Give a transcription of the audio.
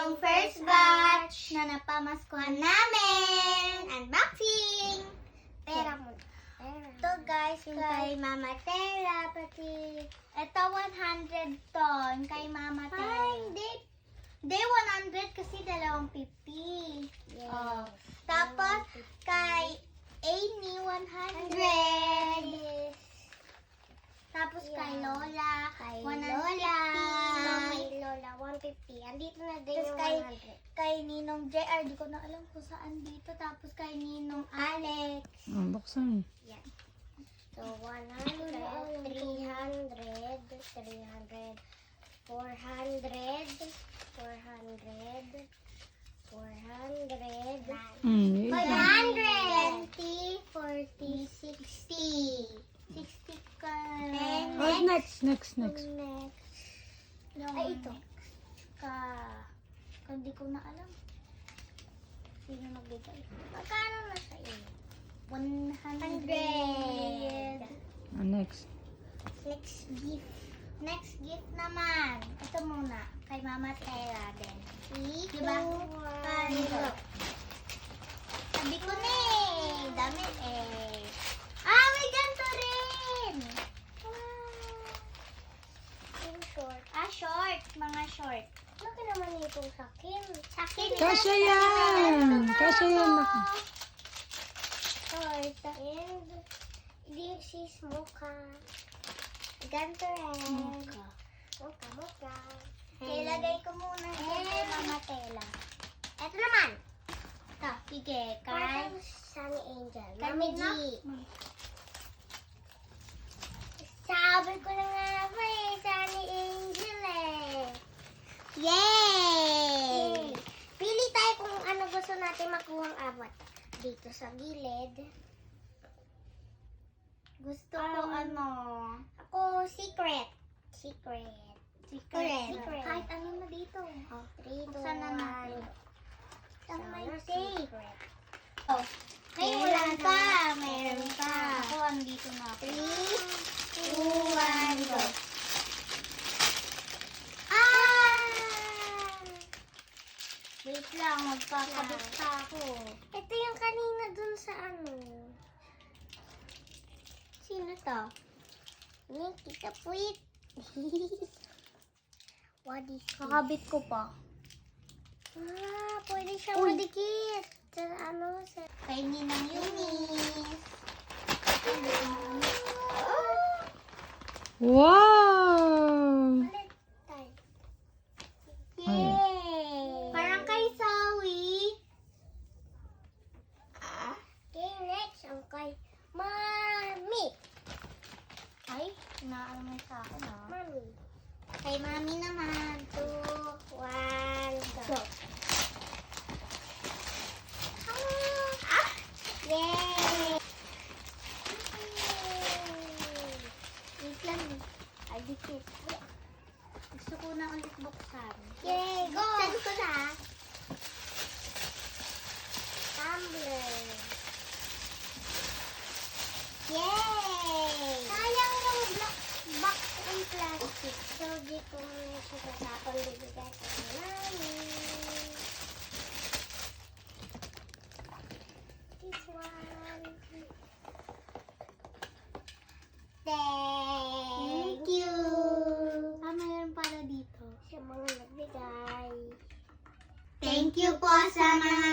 yung first batch na napamaskuhan namin. Unboxing! Pera mo. Ito guys, kay Mama Tela, pati ito 100 ton kay Mama Tela. Ay, hindi 100 kasi 250. Yes. Oh. Tapos kay Amy 100. Yes. Tapos Yeah. kay Lola, Kay 150. Kay Lola, 150. Andito na din Tapos yung kay, 100. kay Ninong JR, di ko na alam kung saan dito. Tapos kay Ninong Alex. Buksan. Yan. So, 100, 300, 300, 400, 400, 400, 520, 40, 60. 60 ka. Oh, next. next. Yung Ay, ito. Ka. Hindi ko na alam. Sino nagbigay? Magkano na sa iyo? 100. Next. Next gift. Next gift naman. Ito muna. Kay Mama Tela din. Diba? Kanto. Sabi ko na eh. Dami eh. Ah, may ganito rin. Yung short. Ah, short. Mga short. Laki naman itong sakin. Sa akin. Kasya yan. Kasya yan. Short. And this is mocha. Ganito rin. Mocha. Ilagay ko muna yan kay Mama Tela. Ito naman. Ito, sige. Kay Parang Sunny Angel. Kay Mami G. Nina. Sabi ko na nga ba eh, Sunny Angel eh. Yay! Pili tayo kung ano gusto natin makuhang apat. Dito sa gilid. Gusto ko ano? Ako, secret. Secret. Kahit ano na dito. Oh, 3, 2, 1. Buksan na natin. Ang may tape. Secret. Oh, Meron pa. Meron pa. Ako, andito na ako. 3, 2, 1, go. Wait lang, magkakabit pa ako. Ito yung kanina dun sa ano. Sino to? Kita puwit. What is this? Kakabit ko pa. Pwede siya Uy. madikit. Sa ano, sa... Kay Ninang Eunice. Wow! Ulit tayo. Yay! Parang kay Zoe. Okay, next. Ang kay Mami. Ay, inaalam mo sa akin ah. Mami. Kay Mami naman. 2, 1, go. Yay! Wait lang. Ay, dikit. Gusto ko na ulit buksan. Yay! Go! Buksan ko na. Tumbler. Yay! Sayang yung black box ng plastic. So, di ko muna siya tatapon. Bibigay ko na namin. This one. Thank you. Ah, mayroon pala dito. Sa mga nagbigay. Thank you po sa mga